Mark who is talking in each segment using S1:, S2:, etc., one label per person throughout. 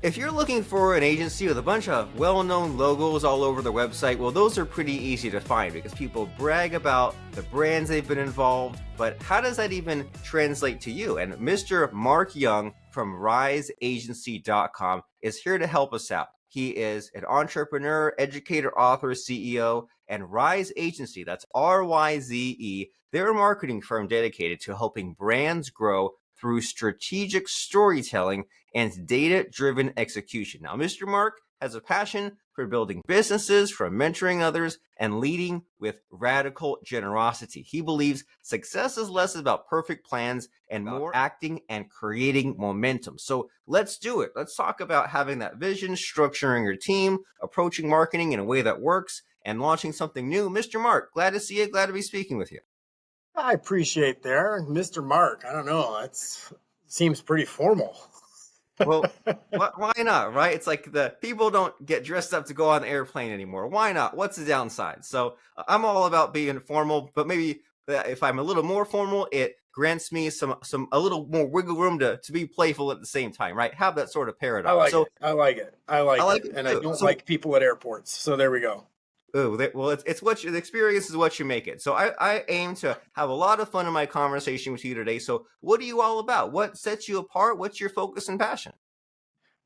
S1: If you're looking for an agency with a bunch of well-known logos all over their website, well, those are pretty easy to find because people brag about the brands they've been involved, but how does that even translate to you? And Mr. Mark Young from RyzeAgency.com is here to help us out. He is an entrepreneur, educator, author, CEO, and Ryze Agency, that's RYZE, they're a marketing firm dedicated to helping brands grow through strategic storytelling and data-driven execution. Now, Mr. Mark has a passion for building businesses, for mentoring others, and leading with radical generosity. He believes success is less about perfect plans and more acting and creating momentum. So let's do it. Let's talk about having that vision, structuring your team, approaching marketing in a way that works, and launching something new. Mr. Mark, glad to see you. Glad to be speaking with you.
S2: I appreciate there, Mr. Mark. I don't know. It seems pretty formal.
S1: Well, why not, right? It's like the people don't get dressed up to go on the airplane anymore. Why not? What's the downside? So I'm all about being formal, but maybe if I'm a little more formal, it grants me a little more wiggle room to be playful at the same time, right? Have that sort of paradox.
S2: I like it. And I don't like people at airports. So there we go.
S1: Well, it's what the experience is what you make it. So I aim to have a lot of fun in my conversation with you today. So what are you all about? What sets you apart? What's your focus and passion?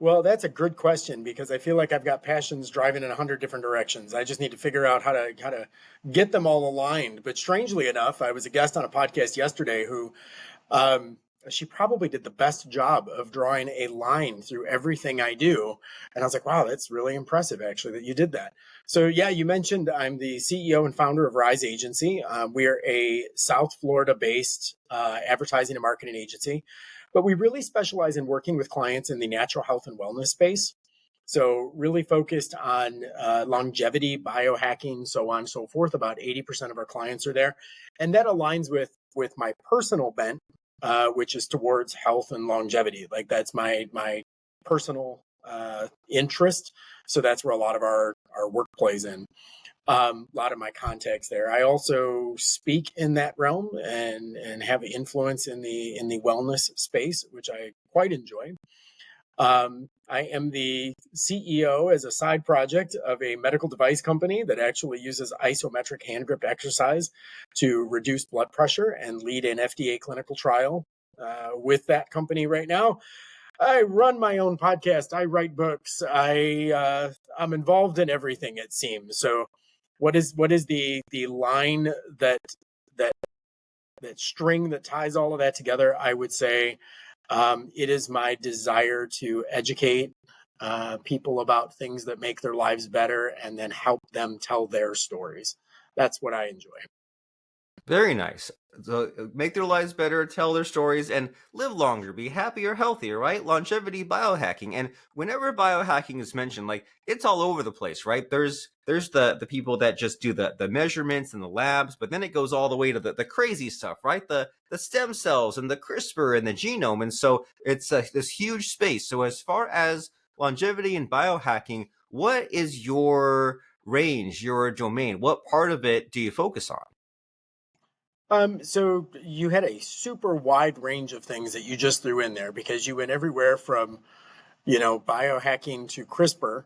S2: Well, that's a good question because I feel like I've got passions driving in 100 different directions. I just need to figure out how to get them all aligned. But strangely enough, I was a guest on a podcast yesterday who she probably did the best job of drawing a line through everything I do. And I was like, wow, that's really impressive, actually, that you did that. So yeah, you mentioned I'm the CEO and founder of Ryze Agency. We are a South Florida-based advertising and marketing agency, but we really specialize in working with clients in the natural health and wellness space. So really focused on longevity, biohacking, so on and so forth. About 80% of our clients are there. And that aligns with my personal bent, which is towards health and longevity. Like that's my personal interest. So that's where a lot of our work plays in. A lot of my contacts there. I also speak in that realm and have influence in the wellness space, which I quite enjoy. I am the CEO as a side project of a medical device company that actually uses isometric hand grip exercise to reduce blood pressure and lead an FDA clinical trial with that company right now. I run my own podcast. I write books. I'm involved in everything, it seems. So what is the line that string that ties all of that together? I would say it is my desire to educate people about things that make their lives better and then help them tell their stories. That's what I enjoy.
S1: Very nice. So make their lives better, tell their stories, and live longer, be happier, healthier, right? Longevity, biohacking. And whenever biohacking is mentioned, like it's all over the place, right? There's the people that just do the measurements in the labs, but then it goes all the way to the crazy stuff, right? The stem cells and the CRISPR and the genome. And so it's this huge space. So as far as longevity and biohacking, what is your range, your domain? What part of it do you focus on?
S2: So you had a super wide range of things that you just threw in there because you went everywhere from, biohacking to CRISPR.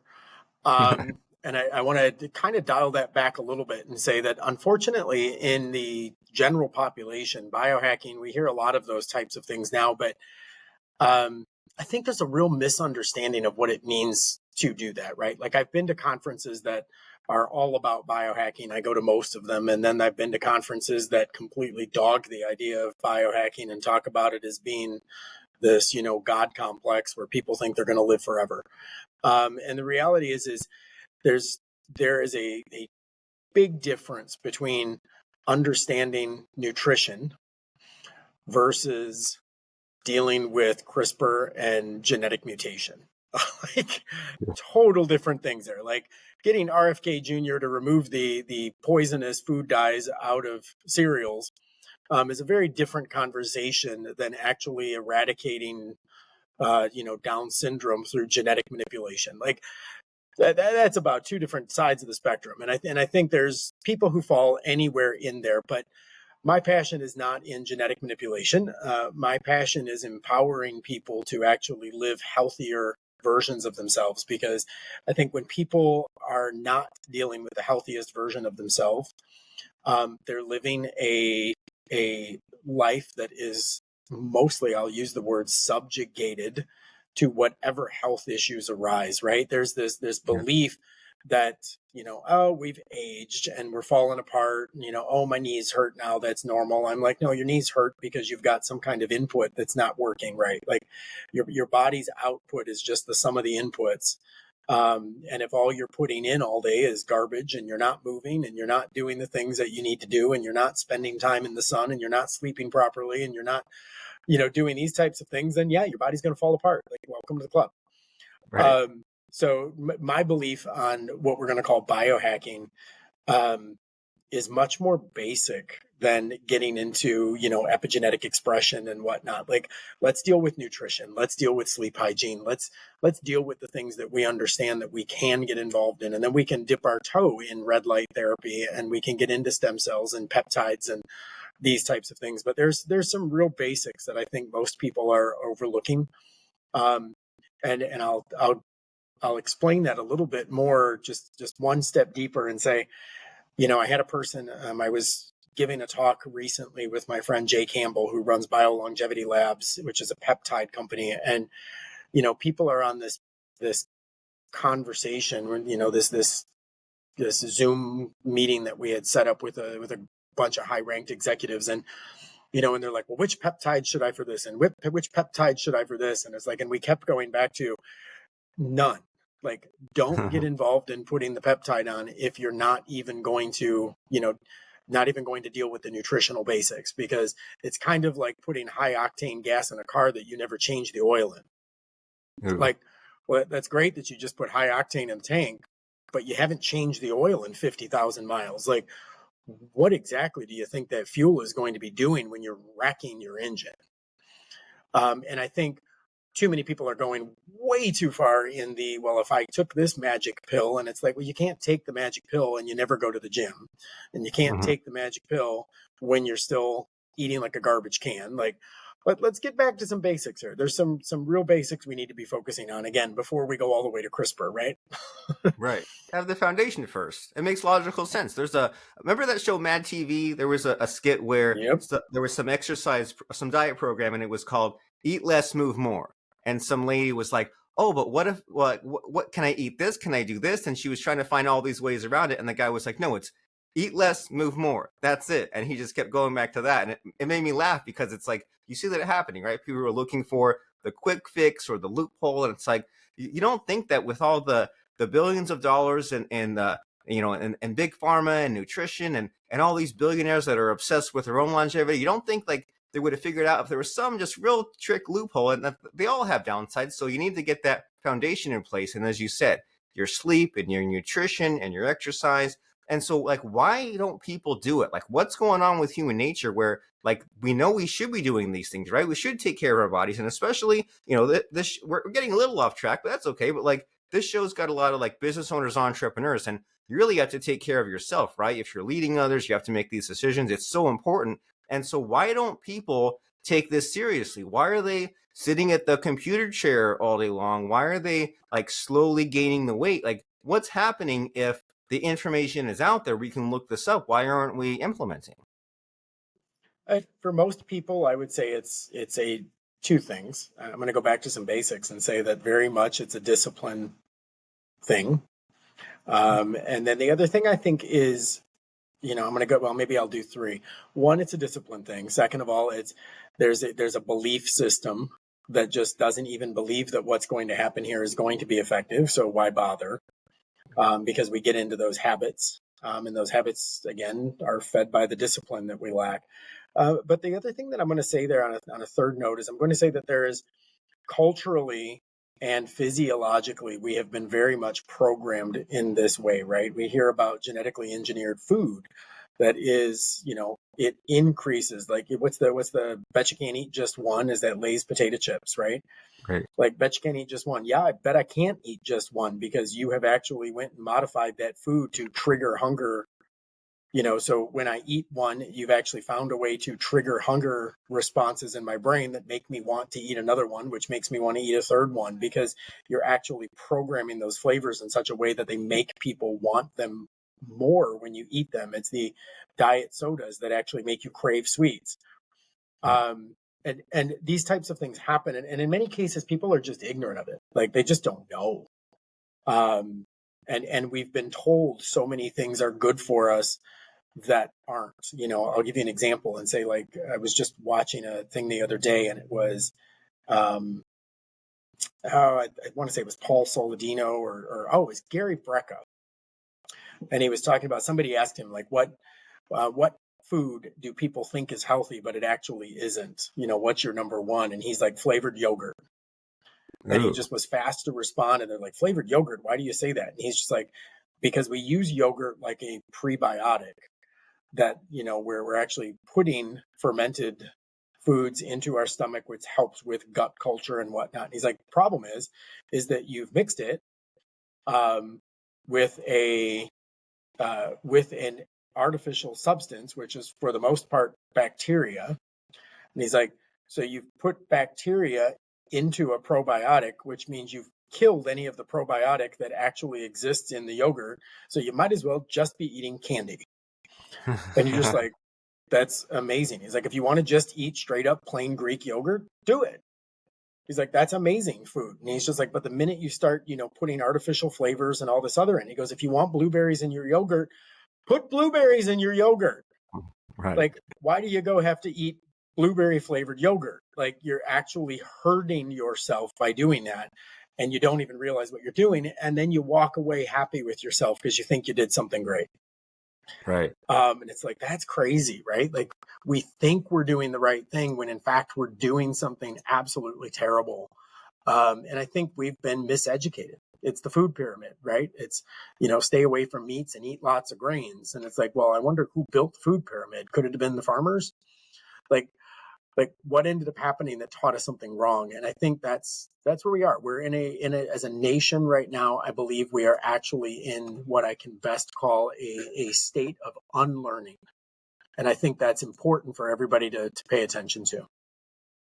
S2: And I want to kind of dial that back a little bit and say that unfortunately in the general population, biohacking, we hear a lot of those types of things now, but I think there's a real misunderstanding of what it means to do that, right? Like I've been to conferences that are all about biohacking. I go to most of them. And then I've been to conferences that completely dog the idea of biohacking and talk about it as being this, God complex where people think they're going to live forever. And the reality is there is a big difference between understanding nutrition versus dealing with CRISPR and genetic mutation. Like total different things there. Like getting RFK Jr. to remove the poisonous food dyes out of cereals is a very different conversation than actually eradicating, Down syndrome through genetic manipulation. Like that's about two different sides of the spectrum. And I think there's people who fall anywhere in there, but my passion is not in genetic manipulation. My passion is empowering people to actually live healthier versions of themselves, because I think when people are not dealing with the healthiest version of themselves, they're living a life that is mostly, I'll use the word, subjugated to whatever health issues arise, right? There's this
S1: Yeah.
S2: belief that, oh, we've aged and we're falling apart, oh, my knees hurt now, that's normal. I'm like, no, your knees hurt because you've got some kind of input that's not working right. Like your body's output is just the sum of the inputs. And if all you're putting in all day is garbage, and you're not moving, and you're not doing the things that you need to do, and you're not spending time in the sun, and you're not sleeping properly, and you're not, doing these types of things, then yeah, your body's going to fall apart. Like, welcome to the club.
S1: Right.
S2: So my belief on what we're going to call biohacking um, is much more basic than getting into, epigenetic expression and whatnot. Like, let's deal with nutrition. Let's deal with sleep hygiene. Let's deal with the things that we understand that we can get involved in. And then we can dip our toe in red light therapy, and we can get into stem cells and peptides and these types of things. But there's some real basics that I think most people are overlooking. Um, and I'll explain that a little bit more, just one step deeper, and say, I had a person, I was giving a talk recently with my friend Jay Campbell, who runs BioLongevity Labs, which is a peptide company. And, people are on this conversation, this Zoom meeting that we had set up with a bunch of high ranked executives. And, and they're like, well, which peptide should I for this? And which peptide should I for this? And it's like, and we kept going back to none. Like, don't get involved in putting the peptide on if you're not even going to, not even going to deal with the nutritional basics, because it's kind of like putting high octane gas in a car that you never change the oil in.
S1: Ooh.
S2: Like, well, that's great that you just put high octane in the tank, but you haven't changed the oil in 50,000 miles. Like, what exactly do you think that fuel is going to be doing when you're wrecking your engine? And I think too many people are going way too far in the, well, if I took this magic pill, and it's like, well, you can't take the magic pill and you never go to the gym, and you can't
S1: Mhm.
S2: take the magic pill when you're still eating like a garbage can. Like, let's get back to some basics here. There's some real basics we need to be focusing on, again, before we go all the way to CRISPR, right?
S1: Right. Have the foundation first. It makes logical sense. Remember that show Mad TV? There was a skit where
S2: Yep.
S1: there was some diet program, and it was called Eat Less, Move More. And some lady was like, oh, but what can I eat this? Can I do this? And she was trying to find all these ways around it. And the guy was like, no, it's eat less, move more. That's it. And he just kept going back to that. And it made me laugh, because it's like, you see that happening, right? People are looking for the quick fix or the loophole. And it's like, you don't think that with all the billions of dollars and big pharma and nutrition and all these billionaires that are obsessed with their own longevity, you don't think like they would have figured out if there was some just real trick loophole. And they all have downsides, so you need to get that foundation in place. And as you said, your sleep and your nutrition and your exercise. And so, like, why don't people do it? Like, what's going on with human nature where, like, we know we should be doing these things, right? We should take care of our bodies. And especially, we're getting a little off track, but that's okay. But like, this show's got a lot of like business owners, entrepreneurs, and you really have to take care of yourself, right? If you're leading others, you have to make these decisions. It's so important. And so why don't people take this seriously? Why are they sitting at the computer chair all day long? Why are they like slowly gaining the weight? Like, what's happening if the information is out there? We can look this up. Why aren't we implementing?
S2: For most people, I would say it's a two things. I'm going to go back to some basics and say that very much it's a discipline thing. And then the other thing I think is, I'm going to go, well, maybe I'll do three. One, it's a discipline thing. Second of all, there's a belief system that just doesn't even believe that what's going to happen here is going to be effective. So why bother? Because we get into those habits. And those habits, again, are fed by the discipline that we lack. But the other thing that I'm going to say there on a third note is I'm going to say that there is culturally and physiologically, we have been very much programmed in this way, right? We hear about genetically engineered food that is, it increases. Like, what's the bet you can't eat just one? Is that Lay's potato chips, right?
S1: Right.
S2: Like, bet you can't eat just one. Yeah, I bet I can't eat just one, because you have actually went and modified that food to trigger hunger So when I eat one, you've actually found a way to trigger hunger responses in my brain that make me want to eat another one, which makes me want to eat a third one, because you're actually programming those flavors in such a way that they make people want them more when you eat them. It's the diet sodas that actually make you crave sweets. And these types of things happen. And in many cases, people are just ignorant of it. Like they just don't know. Um, and we've been told so many things are good for us that aren't. I'll give you an example and say, like, I was just watching a thing the other day, and it was, um, I want to say it was Paul Soladino, it was Gary Brecka. And he was talking about, somebody asked him, like, what food do people think is healthy, but it actually isn't? What's your number one? And he's like, flavored yogurt. And he
S1: Ooh.
S2: just was fast to respond. And they're like, flavored yogurt, why do you say that? And he's just like, because we use yogurt like a prebiotic, that where we're actually putting fermented foods into our stomach, which helps with gut culture and whatnot. And he's like, problem is that you've mixed it with an artificial substance, which is for the most part bacteria. And he's like, so you've put bacteria into a probiotic, which means you've killed any of the probiotic that actually exists in the yogurt. So you might as well just be eating candy. And you're just like, that's amazing. He's like, if you want to just eat straight up plain Greek yogurt, do it. He's like, that's amazing food. And he's just like, but the minute you start, putting artificial flavors and all this other in, he goes, if you want blueberries in your yogurt, put blueberries in your yogurt.
S1: Right.
S2: Like, why do you have to eat blueberry flavored yogurt? Like, you're actually hurting yourself by doing that. And you don't even realize what you're doing. And then you walk away happy with yourself because you think you did something great.
S1: Right.
S2: And it's like, that's crazy, right? Like, we think we're doing the right thing when in fact we're doing something absolutely terrible. And I think we've been miseducated. It's the food pyramid, right? It's, stay away from meats and eat lots of grains. And it's like, well, I wonder who built the food pyramid. Could it have been the farmers? Like, what ended up happening that taught us something wrong? And I think that's where we are. We're in a as a nation right now. I believe we are actually in what I can best call a state of unlearning. And I think that's important for everybody to pay attention to.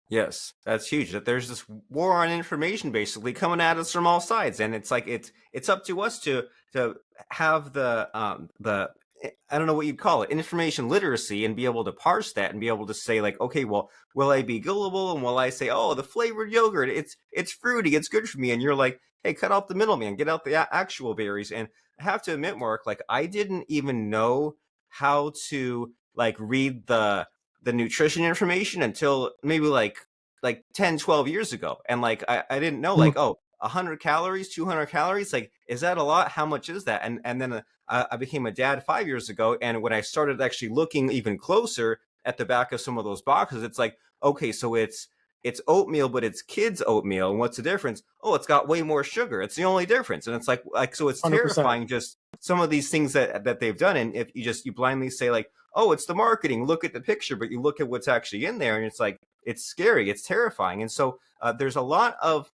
S1: Yes, that's huge. That there's this war on information basically coming at us from all sides, and it's like it's up to us to have the I don't know what you'd call it, information literacy, and be able to parse that and be able to say, like, okay, well, will I be gullible and will I say, oh, the flavored yogurt, it's fruity, it's good for me, and you're like, hey, cut out the middleman, get out the actual berries. And I have to admit, Mark, like I didn't even know how to like read the nutrition information until maybe like 10, 12 years ago. And like I didn't know, like, oh, 100 calories, 200 calories, like, is that a lot? How much is that? And then I became a dad 5 years ago, and when I started actually looking even closer at the back of some of those boxes, it's like, okay, so it's oatmeal, but it's kids oatmeal. And what's the difference? Oh, it's got way more sugar. It's the only difference. And it's like so it's
S2: 100%.
S1: terrifying, just some of these things that they've done. And if you blindly say, like, oh, it's the marketing, look at the picture, but you look at what's actually in there, and it's like, it's scary, it's terrifying. And so there's a lot of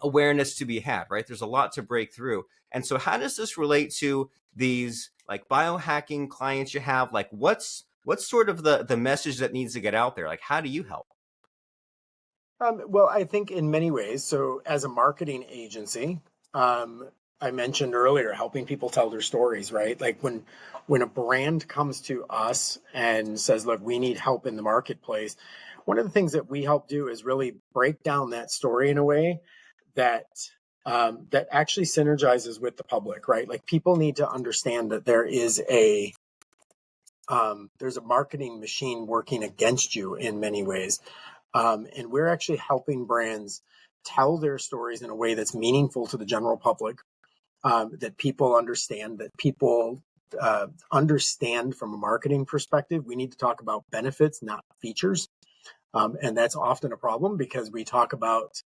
S1: awareness to be had, right? There's a lot to break through. And so how does this relate to these like biohacking clients you have? Like what's sort of the message that needs to get out there? Like, how do you help?
S2: Well, I think in many ways. So, as a marketing agency, um, I mentioned earlier helping people tell their stories, right? Like when a brand comes to us and says, "Look, we need help in the marketplace," one of the things that we help do is really break down that story in a way that that actually synergizes with the public, right? Like people need to understand that there's a marketing machine working against you in many ways. And we're actually helping brands tell their stories in a way that's meaningful to the general public, that people understand, that people understand from a marketing perspective. We need to talk about benefits, not features. And that's often a problem because we talk about,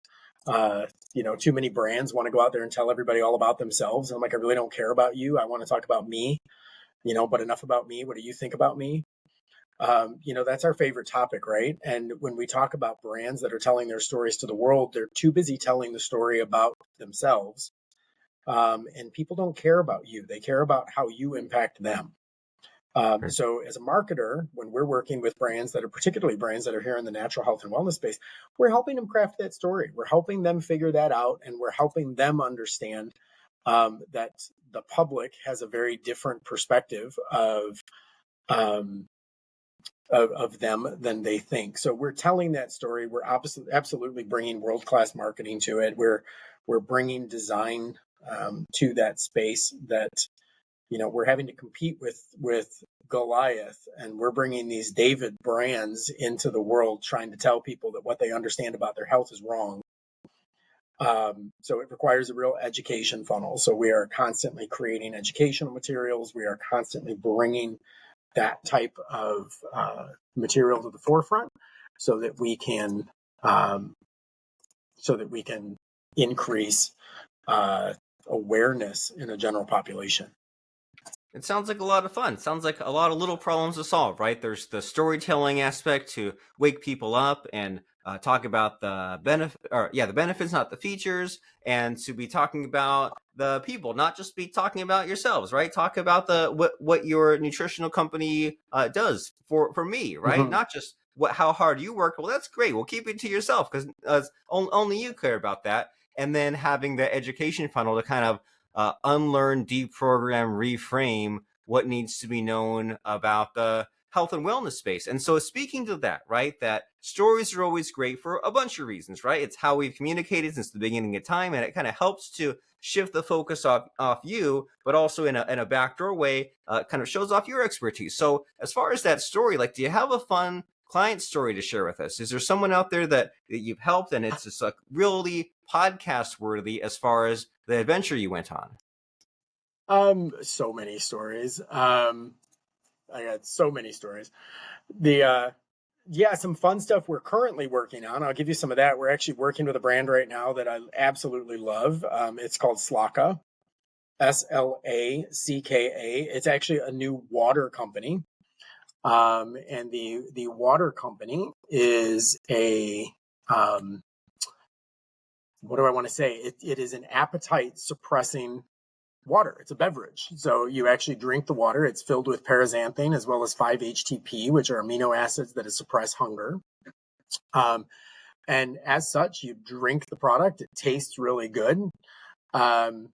S2: too many brands want to go out there and tell everybody all about themselves. And I'm like, I really don't care about you. I want to talk about me, but enough about me. What do you think about me? That's our favorite topic, right? And when we talk about brands that are telling their stories to the world, they're too busy telling the story about themselves. And people don't care about you. They care about how you impact them. So as a marketer, when we're working with brands that are particularly brands that are here in the natural health and wellness space, we're helping them craft that story. We're helping them figure that out, and we're helping them understand that the public has a very different perspective um, of them than they think. So we're telling that story. We're absolutely bringing world-class marketing to it. We're bringing design to that space that we're having to compete with Goliath, and we're bringing these David brands into the world, trying to tell people that what they understand about their health is wrong. So it requires a real education funnel. So we are constantly creating educational materials. We are constantly bringing that type of material to the forefront, so that we can increase awareness in a general population.
S1: It sounds like a lot of fun. Sounds like a lot of little problems to solve, right? There's the storytelling aspect to wake people up and talk about the the benefits, not the features, and to be talking about the people, not just be talking about yourselves, right? Talk about what your nutritional company does for me, right?
S2: Mm-hmm.
S1: Not just how hard you work. Well, that's great. We'll keep it to yourself because only you care about that. And then having the education funnel to kind of unlearn, deprogram, reframe what needs to be known about the health and wellness space. And so speaking to that, right, that stories are always great for a bunch of reasons, right? It's how we've communicated since the beginning of time, and it kind of helps to shift the focus off you, but also in a backdoor way, kind of shows off your expertise. So as far as that story, like, do you have a fun client story to share with us? Is there someone out there that you've helped and it's just like really podcast worthy as far as the adventure you went on?
S2: So many stories. I got so many stories. The Yeah, some fun stuff we're currently working on. I'll give you some of that. We're actually working with a brand right now that I absolutely love. It's called Slaka, Slacka. It's actually a new water company. And the water company is a what do I want to say? It is an appetite suppressing water. It's a beverage. So you actually drink the water. It's filled with paraxanthine as well as 5-HTP, which are amino acids that suppress hunger. Um, and as such, you drink the product. It tastes really good. Um,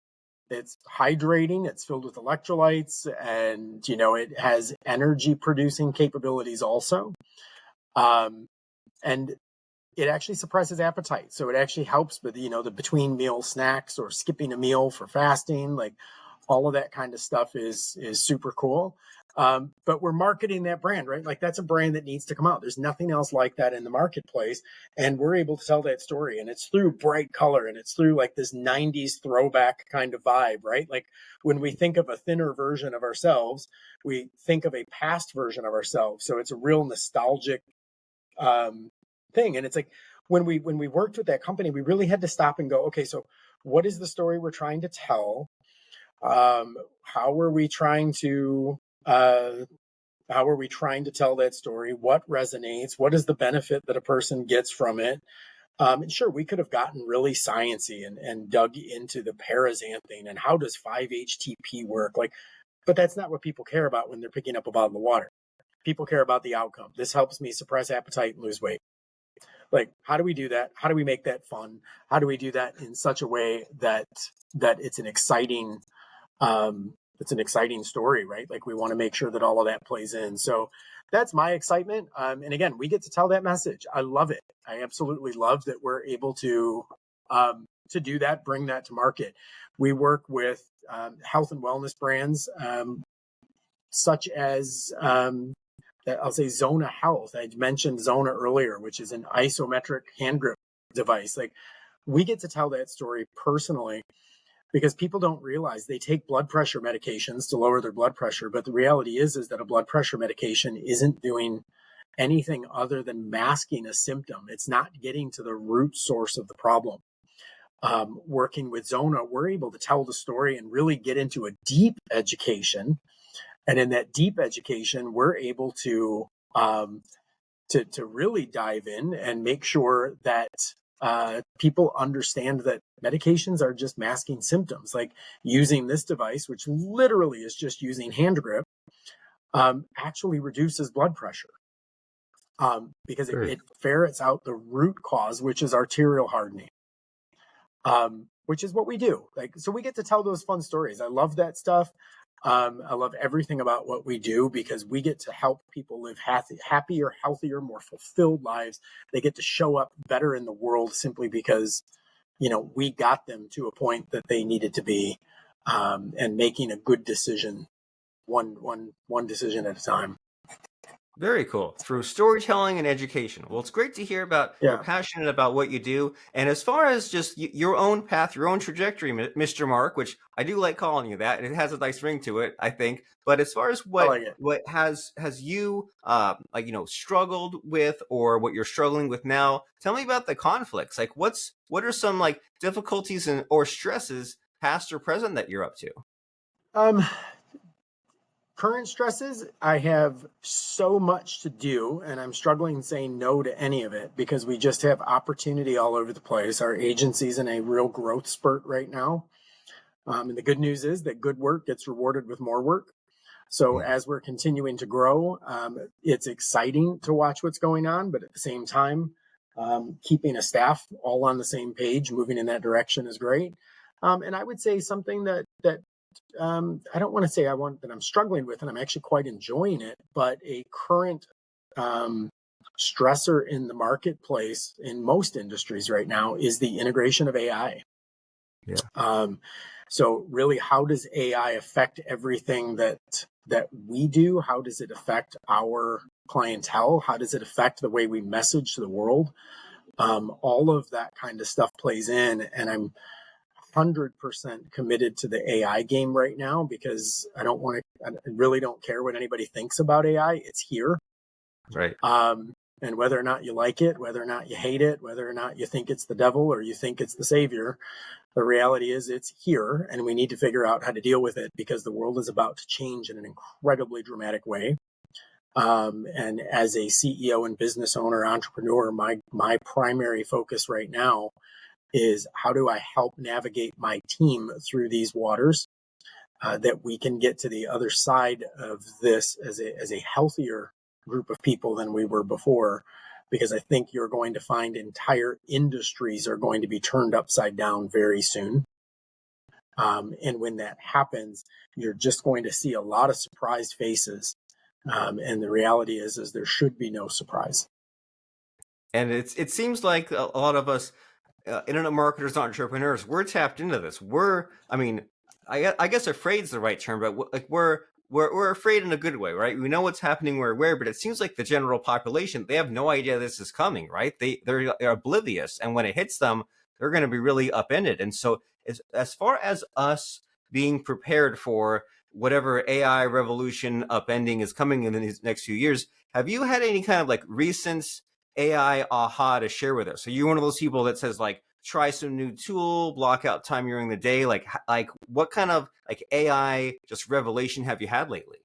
S2: it's hydrating. It's filled with electrolytes, and it has energy producing capabilities also. And it actually suppresses appetite. So it actually helps with, the between meal snacks or skipping a meal for fasting. Like, all of that kind of stuff is super cool. But we're marketing that brand, right? Like, that's a brand that needs to come out. There's nothing else like that in the marketplace. And we're able to tell that story. And it's through bright color, and it's through like this 90s throwback kind of vibe, right? Like, when we think of a thinner version of ourselves, we think of a past version of ourselves. So it's a real nostalgic thing. And it's like, when we worked with that company, we really had to stop and go, okay, so what is the story we're trying to tell? How are we trying to tell that story? What resonates? What is the benefit that a person gets from it? And sure, we could have gotten really sciencey and dug into the paraxanthine and how does 5-HTP work, like, but that's not what people care about when they're picking up a bottle of water. People care about the outcome. This helps me suppress appetite and lose weight. Like, how do we do that? How do we make that fun? How do we do that in such a way that it's an exciting story, right? Like, we want to make sure that all of that plays in. So that's my excitement. And again, we get to tell that message. I love it. I absolutely love that we're able to do that, bring that to market. We work with health and wellness brands, such as I'll say Zona Health. I mentioned Zona earlier, which is an isometric hand grip device. Like, we get to tell that story personally, because people don't realize they take blood pressure medications to lower their blood pressure. But the reality is that a blood pressure medication isn't doing anything other than masking a symptom. It's not getting to the root source of the problem. Working with Zona, we're able to tell the story and really get into a deep education. And in that deep education, we're able to really dive in and make sure that people understand that medications are just masking symptoms. Like, using this device, which literally is just using hand grip, actually reduces blood pressure, because
S1: Very
S2: it ferrets out the root cause, which is arterial hardening, which is what we do. Like, so we get to tell those fun stories. I love that stuff. I love everything about what we do because we get to help people live happier, healthier, more fulfilled lives. They get to show up better in the world simply because, we got them to a point that they needed to be, and making a good decision, one decision at a time.
S1: Very cool. Through storytelling and education. Well, it's great to hear about you're
S2: Yeah,
S1: passionate about what you do. And as far as just your own path, your own trajectory, Mr. Mark, which I do like calling you that, and it has a nice ring to it, I think. But as far as
S2: I
S1: what
S2: like it.
S1: what has you struggled with, or what you're struggling with now, tell me about the conflicts. Like, what are some like difficulties and or stresses, past or present, that you're up to?
S2: Um, Current stresses, I have so much to do, and I'm struggling saying no to any of it because we just have opportunity all over the place. Our agency's in a real growth spurt right now. And the good news is that good work gets rewarded with more work. So
S1: Mm.
S2: as we're continuing to grow, it's exciting to watch what's going on, but at the same time, keeping a staff all on the same page, moving in that direction is great. And I would say something that I don't want to say that I'm struggling with, and I'm actually quite enjoying it, but a current um, stressor in the marketplace in most industries right now is the integration of AI.
S1: Yeah.
S2: Um, so really, how does AI affect everything that we do? How does it affect our clientele? How does it affect the way we message to the world? All of that kind of stuff plays in, and I'm 100% committed to the AI game right now because I really don't care what anybody thinks about AI. It's here.
S1: Right.
S2: And whether or not you like it, whether or not you hate it, whether or not you think it's the devil or you think it's the savior, the reality is it's here and we need to figure out how to deal with it because the world is about to change in an incredibly dramatic way. And as a CEO and business owner, entrepreneur, my primary focus right now is how do I help navigate my team through these waters, that we can get to the other side of this as a healthier group of people than we were before. Because I think you're going to find entire industries are going to be turned upside down very soon. And when that happens, you're just going to see a lot of surprised faces. And the reality is there should be no surprise.
S1: And it seems like a lot of us, internet marketers, entrepreneurs, we're tapped into this. I mean, I guess afraid is the right term, but like we're afraid in a good way, right? We know what's happening where we're, but it seems like the general population, they have no idea this is coming, right? They're oblivious, and when it hits them, they're going to be really upended. And so, as far as us being prepared for whatever AI revolution upending is coming in these next few years, have you had any kind of like recent AI aha to share with us? Are you one of those people that says like try some new tool, block out time during the day? Like what kind of like AI just revelation have you had lately?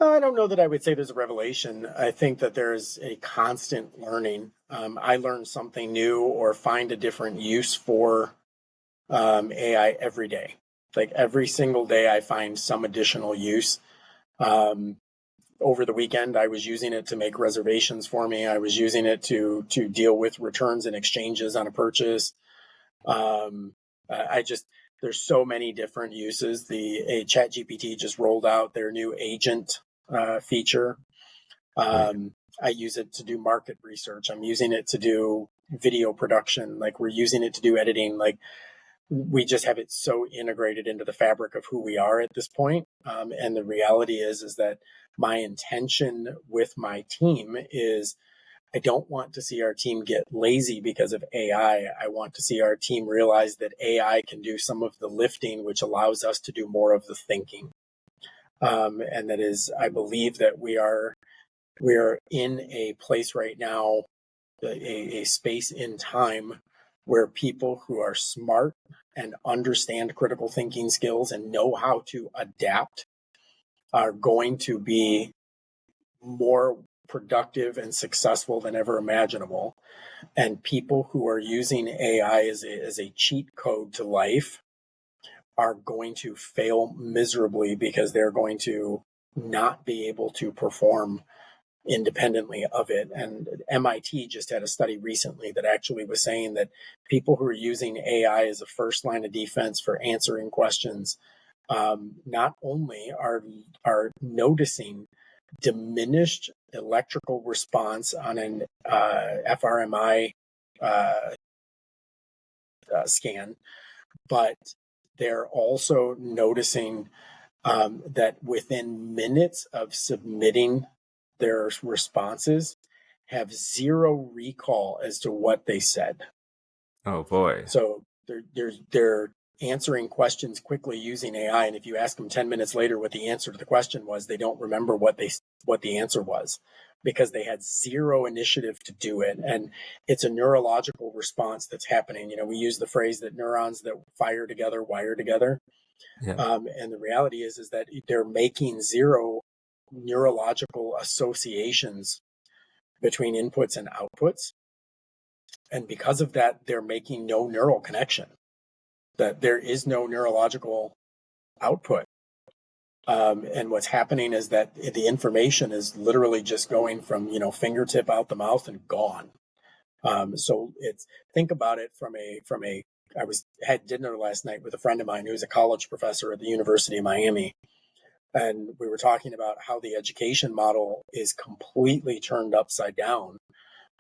S2: I don't know that I would say there's a revelation. I think that there's a constant learning. I learn something new or find a different use for AI every day. Like every single day, I find some additional use. Um, Over the weekend, I was using it to make reservations for me. I was using it to deal with returns and exchanges on a purchase. Um, I just There's so many different uses. The Chat GPT just rolled out their new agent feature.
S1: Right.
S2: I use it to do market research. I'm using it to do video production. Like we're using it to do editing. Like we just have it so integrated into the fabric of who we are at this point. And the reality is that my intention with my team is I don't want to see our team get lazy because of AI. I want to see our team realize that AI can do some of the lifting, which allows us to do more of the thinking. And that is, I believe that we are in a place right now, a space in time where people who are smart and understand critical thinking skills and know how to adapt are going to be more productive and successful than ever imaginable. And people who are using AI as a cheat code to life are going to fail miserably because they're going to not be able to perform independently of it. And MIT just had a study recently that actually was saying that people who are using AI as a first line of defense for answering questions, not only are noticing diminished electrical response on an fMRI scan, but they're also noticing that within minutes of submitting their responses, have zero recall as to what they said.
S1: Oh boy.
S2: So they're answering questions quickly using AI, and if you ask them 10 minutes later what the answer to the question was, they don't remember what the answer was, because they had zero initiative to do it. And it's a neurological response that's happening. We use the phrase that neurons that fire together wire together.
S1: Yeah.
S2: And the reality is that they're making zero neurological associations between inputs and outputs. And because of that, they're making no neural connection, that there is no neurological output. And what's happening is that the information is literally just going from, fingertip out the mouth and gone. So think about it from a had dinner last night with a friend of mine who's a college professor at the University of Miami. And we were talking about how the education model is completely turned upside down,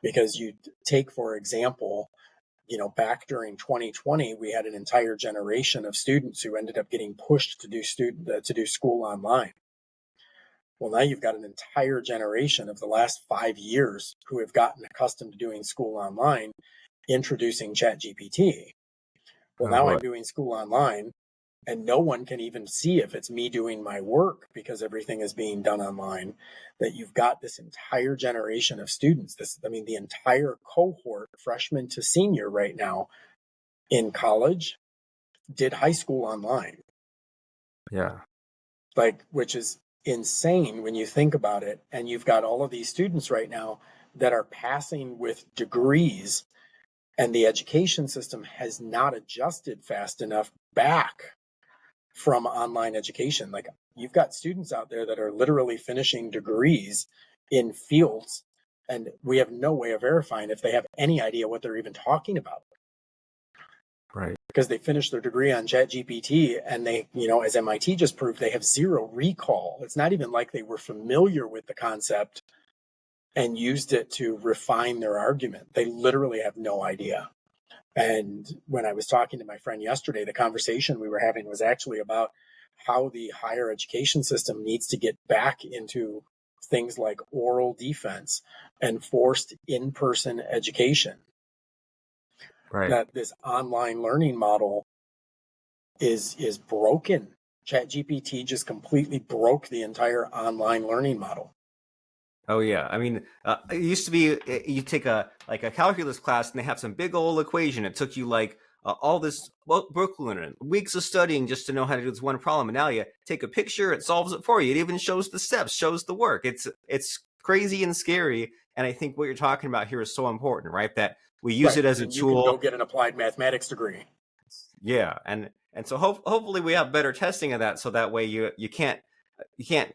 S2: because you take, for example, back during 2020, we had an entire generation of students who ended up getting pushed to do school online. Well, now you've got an entire generation of the last 5 years who have gotten accustomed to doing school online, introducing ChatGPT. Well,
S1: Oh
S2: now
S1: boy.
S2: I'm doing school online, and no one can even see if it's me doing my work because everything is being done online. That you've got this entire generation of students, the entire cohort, freshman to senior right now in college, did high school online.
S1: Yeah.
S2: Which is insane when you think about it. And you've got all of these students right now that are passing with degrees, and the education system has not adjusted fast enough back from online education. Like, you've got students out there that are literally finishing degrees in fields, and we have no way of verifying if they have any idea what they're even talking about.
S1: Right.
S2: Because they finished their degree on ChatGPT, and they, as MIT just proved, they have zero recall. It's not even like they were familiar with the concept and used it to refine their argument. They literally have no idea. And when I was talking to my friend yesterday, the conversation we were having was actually about how the higher education system needs to get back into things like oral defense and forced in-person education.
S1: Right.
S2: That this online learning model is broken. ChatGPT just completely broke the entire online learning model.
S1: Oh yeah. It used to be you take a calculus class and they have some big old equation. It took you all this Brooklyn and weeks of studying just to know how to do this one problem. And now you take a picture, it solves it for you. It even shows the steps, shows the work. It's crazy and scary. And I think what you're talking about here is so important, right? That we use it as a
S2: and you can go
S1: tool.
S2: get an applied mathematics degree.
S1: Yeah, and so hopefully we have better testing of that, so that way you can't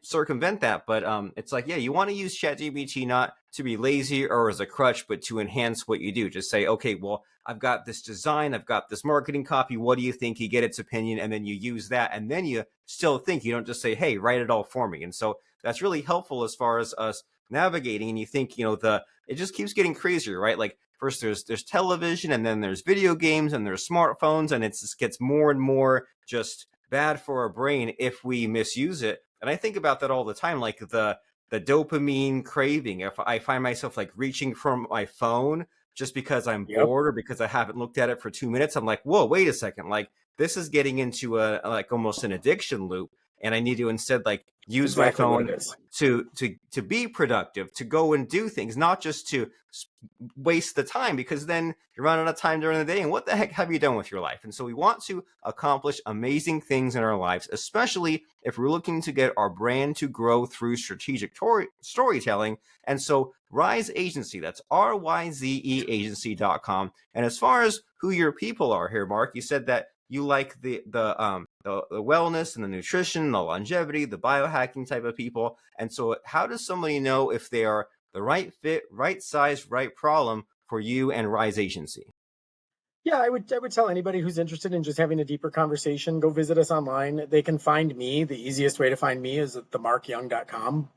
S1: circumvent that. But it's like, yeah, you want to use ChatGPT not to be lazy or as a crutch, but to enhance what you do. Just say, okay, well, I've got this design, I've got this marketing copy. What do you think? You get its opinion, and then you use that, and then you still think. You don't just say, hey, write it all for me. And so that's really helpful as far as us navigating. And you think, it just keeps getting crazier, right? Like, first there's television, and then there's video games, and there's smartphones, and it just gets more and more just bad for our brain if we misuse it. And I think about that all the time, like the dopamine craving. If I find myself like reaching for my phone just because I'm bored or because I haven't looked at it for 2 minutes, I'm like, whoa, wait a second. Like, this is getting into a like almost an addiction loop. And I need to instead use my phone to be productive, to go and do things, not just to waste the time, because then you're running out of time during the day. And what the heck have you done with your life? And so we want to accomplish amazing things in our lives, especially if we're looking to get our brand to grow through strategic storytelling. And so Ryze Agency, that's RYZE agency.com. And as far as who your people are here, Mark, you said that you like the the wellness and the nutrition, the longevity, the biohacking type of people. And so how does somebody know if they are the right fit, right size, right problem for you and Ryze Agency?
S2: Yeah, I would tell anybody who's interested in just having a deeper conversation, go visit us online. They can find me. The easiest way to find me is at themarkyoung.com.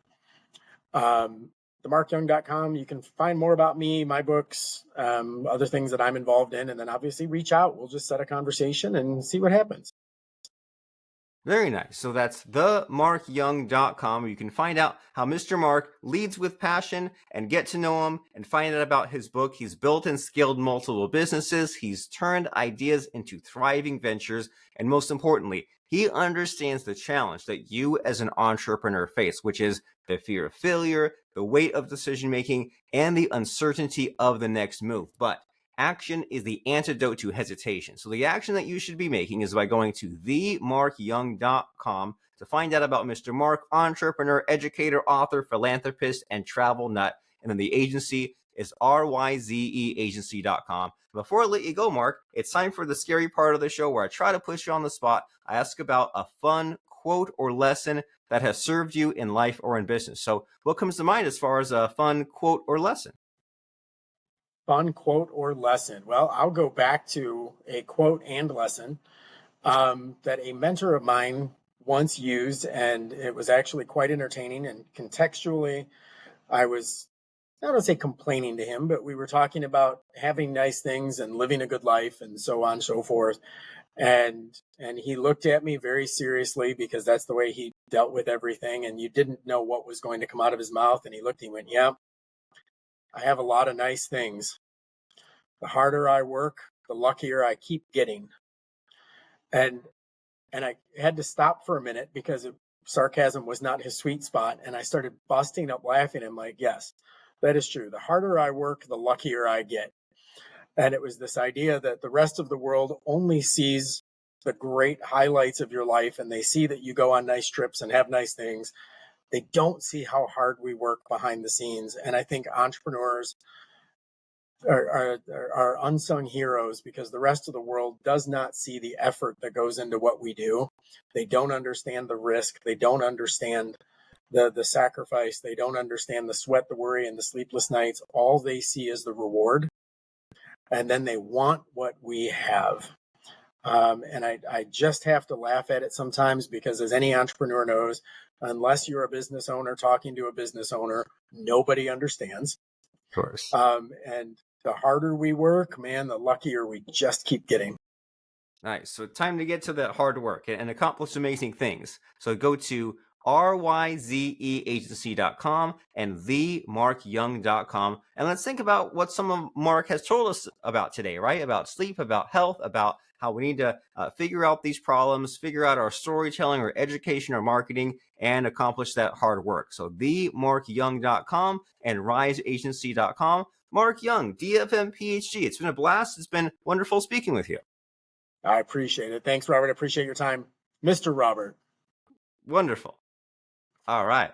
S2: Themarkyoung.com, you can find more about me, my books, other things that I'm involved in, and then obviously reach out. We'll just set a conversation and see what happens.
S1: Very nice. So that's themarkyoung.com. You can find out how Mr. Mark leads with passion and get to know him and find out about his book. He's built and scaled multiple businesses. He's turned ideas into thriving ventures. And most importantly, he understands the challenge that you as an entrepreneur face, which is the fear of failure, the weight of decision making, and the uncertainty of the next move. But action is the antidote to hesitation. So the action that you should be making is by going to themarkyoung.com to find out about Mr. Mark, entrepreneur, educator, author, philanthropist, and travel nut. And then the agency is ryzeagency.com. Before I let you go, Mark, it's time for the scary part of the show where I try to push you on the spot. I ask about a fun quote or lesson that has served you in life or in business. So what comes to mind as far as a fun quote or lesson?
S2: Fun quote or lesson. Well, I'll go back to a quote and lesson that a mentor of mine once used, and it was actually quite entertaining. And contextually, I was, I don't want to say complaining to him, but we were talking about having nice things and living a good life and so on and so forth. And he looked at me very seriously because that's the way he dealt with everything. And you didn't know what was going to come out of his mouth. And he looked and he went, "Yeah, I have a lot of nice things. The harder I work, the luckier I keep getting." And I had to stop for a minute because sarcasm was not his sweet spot. And I started busting up laughing. I'm like, yes, that is true. The harder I work, the luckier I get. And it was this idea that the rest of the world only sees the great highlights of your life, and they see that you go on nice trips and have nice things. They don't see how hard we work behind the scenes. And I think entrepreneurs are unsung heroes because the rest of the world does not see the effort that goes into what we do. They don't understand the risk. They don't understand the sacrifice. They don't understand the sweat, the worry, and the sleepless nights. All they see is the reward. And then they want what we have. And I just have to laugh at it sometimes because, as any entrepreneur knows, unless you're a business owner talking to a business owner, nobody understands.
S1: Of course.
S2: And the harder we work, man, the luckier we just keep getting.
S1: Nice. So time to get to the hard work and accomplish amazing things. So go to ryzeagency.com and themarkyoung.com. And let's think about what some of Mark has told us about today, right? About sleep, about health, about how we need to figure out these problems, figure out our storytelling or education or marketing, and accomplish that hard work. So themarkyoung.com and ryzeagency.com. Mark Young, DFM PhD. It's been a blast. It's been wonderful speaking with you.
S2: I appreciate it. Thanks, Robert. I appreciate your time. Mr. Robert.
S1: Wonderful. All right.